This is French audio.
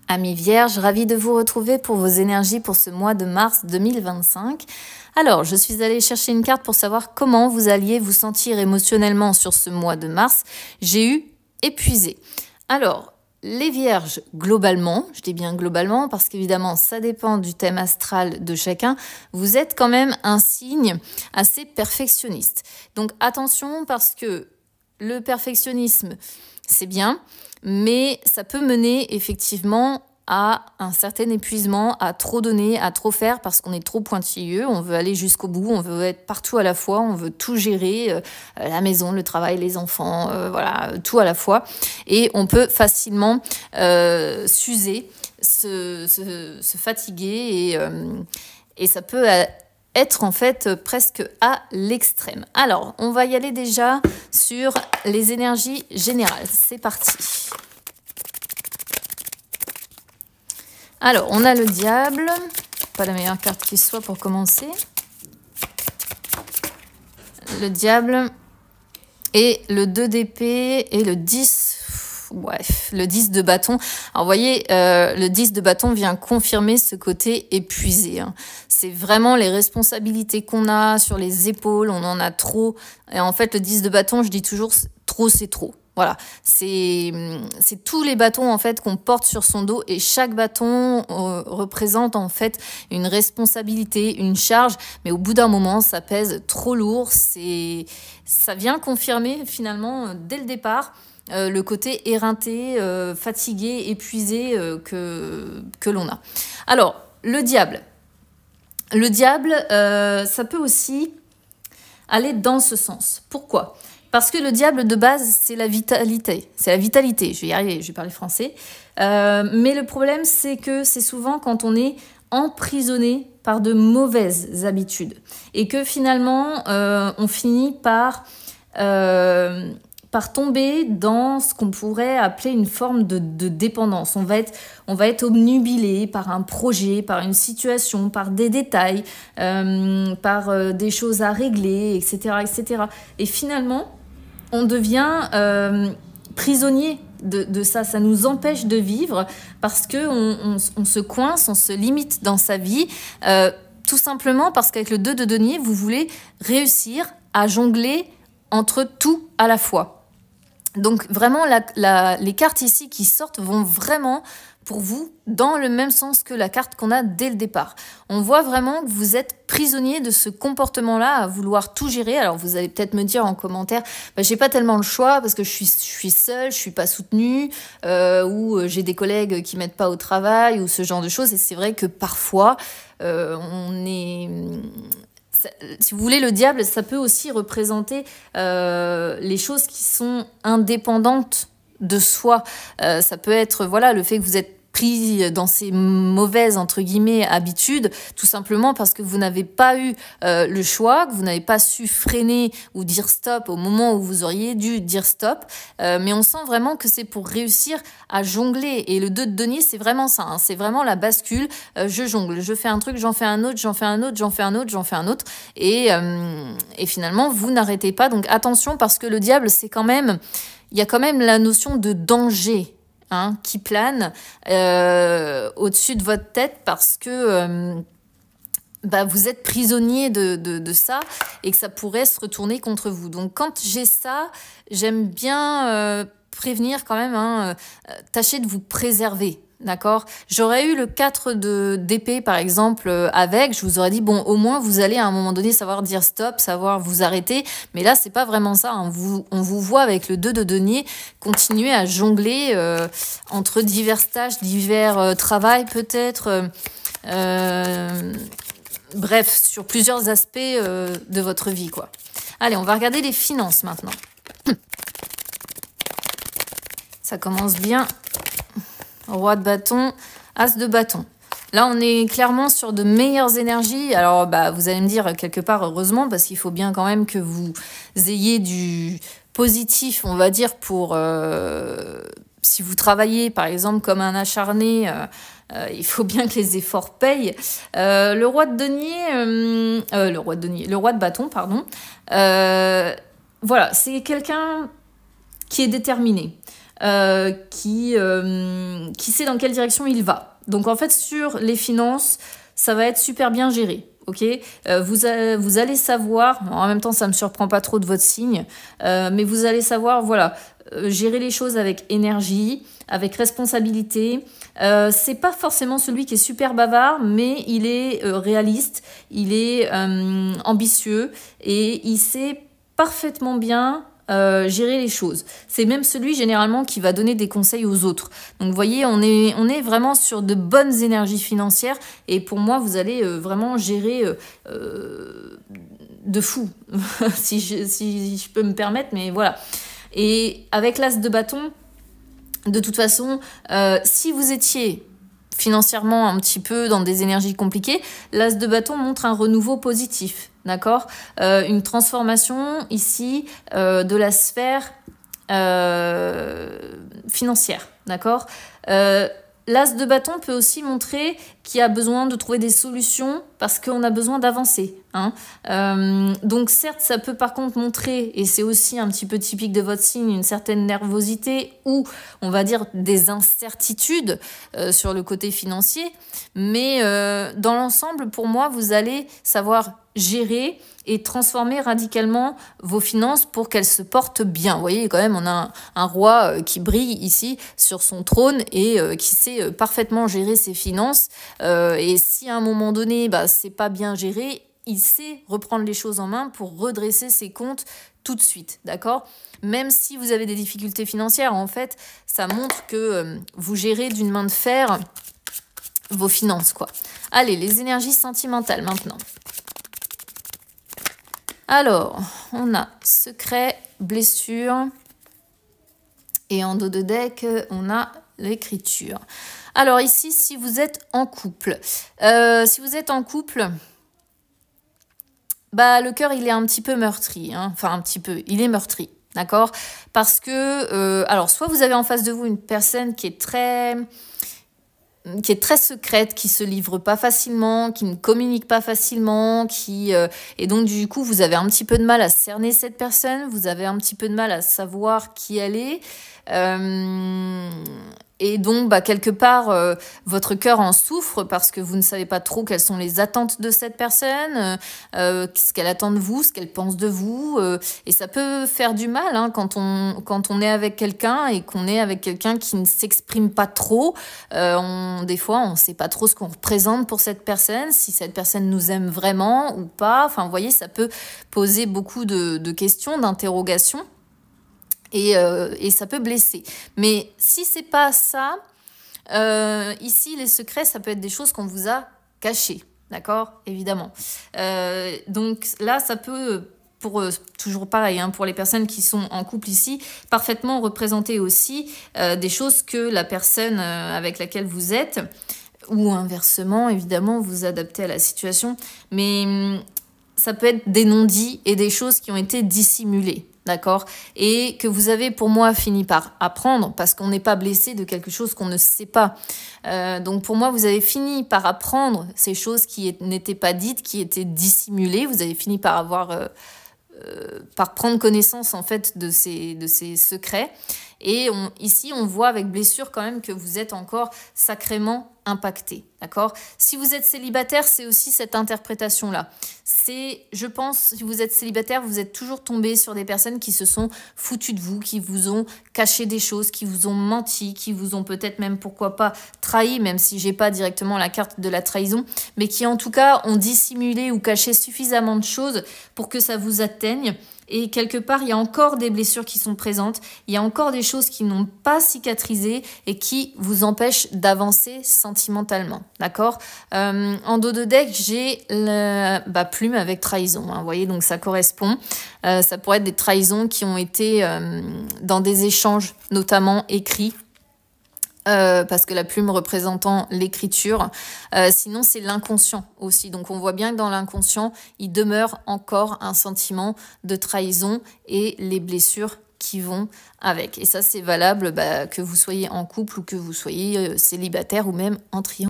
Amis Vierges, ravie de vous retrouver pour vos énergies pour ce mois de mars 2025. Alors, je suis allée chercher une carte pour savoir comment vous alliez vous sentir émotionnellement sur ce mois de mars. J'ai eu épuisé. Alors, les Vierges, globalement, je dis bien globalement parce qu'évidemment, ça dépend du thème astral de chacun, vous êtes quand même un signe assez perfectionniste. Donc attention parce que le perfectionnisme, c'est bien, mais ça peut mener effectivement à un certain épuisement, à trop donner, à trop faire parce qu'on est trop pointilleux, on veut aller jusqu'au bout, on veut être partout à la fois, on veut tout gérer, la maison, le travail, les enfants, voilà, tout à la fois. Et on peut facilement s'user, se fatiguer et ça peut être en fait presque à l'extrême. Alors, on va y aller déjà sur les énergies générales. C'est parti. Alors, on a le diable. Pas la meilleure carte qui soit pour commencer. Le diable et le 2 d'épée et le 10. Bref, le 10 de bâton. Alors, vous voyez, le 10 de bâton vient confirmer ce côté épuisé. Hein. C'est vraiment les responsabilités qu'on a sur les épaules. On en a trop. Et en fait, le 10 de bâton, je dis toujours, trop, c'est trop. Voilà, c'est tous les bâtons en fait qu'on porte sur son dos et chaque bâton représente en fait une responsabilité, une charge, mais au bout d'un moment ça pèse trop lourd, ça vient confirmer finalement dès le départ le côté éreinté, fatigué, épuisé que l'on a. Alors, le diable, ça peut aussi aller dans ce sens. Pourquoi ? Parce que le diable de base, c'est la vitalité. C'est la vitalité. Je vais y arriver, je vais parler français. Mais le problème, c'est que c'est souvent quand on est emprisonné par de mauvaises habitudes. Et que finalement, on finit par tomber dans ce qu'on pourrait appeler une forme de dépendance. On va être obnubilé par un projet, par une situation, par des détails, par des choses à régler, etc., etc. Et finalement, on devient prisonnier de ça. Ça nous empêche de vivre parce qu'on on se coince, on se limite dans sa vie, tout simplement parce qu'avec le 2 de denier, vous voulez réussir à jongler entre tout à la fois. Donc vraiment, les cartes ici qui sortent vont vraiment pour vous dans le même sens que la carte qu'on a dès le départ. On voit vraiment que vous êtes prisonnier de ce comportement-là à vouloir tout gérer. Alors vous allez peut-être me dire en commentaire, j'ai pas tellement le choix parce que je suis seule, je suis pas soutenue, ou j'ai des collègues qui m'aident pas au travail ou ce genre de choses. Et c'est vrai que parfois si vous voulez, le diable, ça peut aussi représenter les choses qui sont indépendantes de soi. Ça peut être le fait que vous êtes pris dans ces mauvaises, entre guillemets, habitudes, tout simplement parce que vous n'avez pas eu le choix, que vous n'avez pas su freiner ou dire stop au moment où vous auriez dû dire stop. Mais on sent vraiment que c'est pour réussir à jongler. Et le 2 de denier, c'est vraiment ça. Hein. C'est vraiment la bascule. Je jongle, je fais un truc, j'en fais un autre, j'en fais un autre, j'en fais un autre, j'en fais un autre. Et finalement, vous n'arrêtez pas. Donc attention, parce que le diable, c'est quand même... Il y a quand même la notion de danger. Hein, qui plane au-dessus de votre tête parce que vous êtes prisonnier de ça et que ça pourrait se retourner contre vous. Donc quand j'ai ça, j'aime bien prévenir quand même, tâchez de vous préserver. D'accord. J'aurais eu le 4 d'épée, par exemple, je vous aurais dit, bon, au moins, vous allez à un moment donné savoir dire stop, savoir vous arrêter. Mais là, c'est pas vraiment ça. Hein. On vous voit avec le 2 de denier continuer à jongler entre diverses tâches, divers travails, peut-être. Bref, sur plusieurs aspects de votre vie, quoi. Allez, on va regarder les finances maintenant. Ça commence bien. Roi de bâton, as de bâton. Là, on est clairement sur de meilleures énergies. Alors, vous allez me dire quelque part, heureusement, parce qu'il faut bien quand même que vous ayez du positif, on va dire, pour... si vous travaillez, par exemple, comme un acharné, il faut bien que les efforts payent. Le roi de denier... le roi de bâton, pardon. Voilà, c'est quelqu'un qui est déterminé. qui sait dans quelle direction il va. Donc en fait, sur les finances, ça va être super bien géré. Ok, vous allez savoir, en même temps ça me surprend pas trop de votre signe, mais vous allez savoir, voilà, gérer les choses avec énergie, avec responsabilité. C'est pas forcément celui qui est super bavard, mais il est réaliste, il est ambitieux et il sait parfaitement bien gérer les choses. C'est même celui généralement qui va donner des conseils aux autres. Donc vous voyez, on est vraiment sur de bonnes énergies financières et pour moi, vous allez vraiment gérer de fou, si je peux me permettre, mais voilà. Et avec l'as de bâton, de toute façon, si vous étiez financièrement un petit peu dans des énergies compliquées, l'as de bâton montre un renouveau positif, d'accord, une transformation ici de la sphère financière, d'accord. L'as de bâton peut aussi montrer qu'il y a besoin de trouver des solutions parce qu'on a besoin d'avancer. Hein. Donc certes, ça peut par contre montrer, et c'est aussi un petit peu typique de votre signe, une certaine nervosité ou on va dire des incertitudes sur le côté financier. Mais dans l'ensemble, pour moi, vous allez savoir gérer et transformer radicalement vos finances pour qu'elles se portent bien. Vous voyez, quand même, on a un roi qui brille ici sur son trône et qui sait parfaitement gérer ses finances. Et si à un moment donné, c'est pas bien géré, il sait reprendre les choses en main pour redresser ses comptes tout de suite, d'accord? Même si vous avez des difficultés financières, en fait, ça montre que vous gérez d'une main de fer vos finances, quoi. Allez, les énergies sentimentales maintenant. Alors, on a secret, blessure, et en dos de deck, on a l'écriture. Alors ici, si vous êtes en couple, le cœur, il est un petit peu meurtri, hein. Enfin un petit peu, il est meurtri, d'accord? Parce que, alors soit vous avez en face de vous une personne qui est très secrète, qui se livre pas facilement, qui ne communique pas facilement, et donc du coup vous avez un petit peu de mal à cerner cette personne, vous avez un petit peu de mal à savoir qui elle est, et donc quelque part votre cœur en souffre parce que vous ne savez pas trop quelles sont les attentes de cette personne, ce qu'elle attend de vous, ce qu'elle pense de vous, et ça peut faire du mal hein, quand on est avec quelqu'un et qu'on est avec quelqu'un qui ne s'exprime pas trop. Des fois on ne sait pas trop ce qu'on représente pour cette personne, si cette personne nous aime vraiment ou pas. Enfin vous voyez, ça peut poser beaucoup de questions, d'interrogations. Et ça peut blesser. Mais si c'est pas ça, ici, les secrets, ça peut être des choses qu'on vous a cachées. D'accord? Évidemment. Donc là, ça peut, toujours pareil, hein, pour les personnes qui sont en couple ici, parfaitement représenter aussi des choses que la personne avec laquelle vous êtes, ou inversement, évidemment, vous adaptez à la situation. Mais ça peut être des non-dits et des choses qui ont été dissimulées. D'accord? Et que vous avez, pour moi, fini par apprendre parce qu'on n'est pas blessé de quelque chose qu'on ne sait pas. Donc, pour moi, vous avez fini par apprendre ces choses qui n'étaient pas dites, qui étaient dissimulées. Vous avez fini par par prendre connaissance, en fait, de ces secrets. Et ici, on voit avec blessure quand même que vous êtes encore sacrément impacté, d'accord? Si vous êtes célibataire, c'est aussi cette interprétation-là. Je pense, si vous êtes célibataire, vous êtes toujours tombé sur des personnes qui se sont foutues de vous, qui vous ont caché des choses, qui vous ont menti, qui vous ont peut-être même, pourquoi pas, trahi, même si j'ai pas directement la carte de la trahison, mais qui en tout cas ont dissimulé ou caché suffisamment de choses pour que ça vous atteigne. Et quelque part, il y a encore des blessures qui sont présentes, il y a encore des choses qui n'ont pas cicatrisé et qui vous empêchent d'avancer sentimentalement, d'accord? En dos de deck, j'ai la plume avec trahison, hein, vous voyez, donc ça correspond. Ça pourrait être des trahisons qui ont été dans des échanges, notamment écrits, parce que la plume représentant l'écriture. Sinon, c'est l'inconscient aussi. Donc, on voit bien que dans l'inconscient, il demeure encore un sentiment de trahison et les blessures qui vont avec. Et ça, c'est valable que vous soyez en couple ou que vous soyez célibataire ou même en triangle.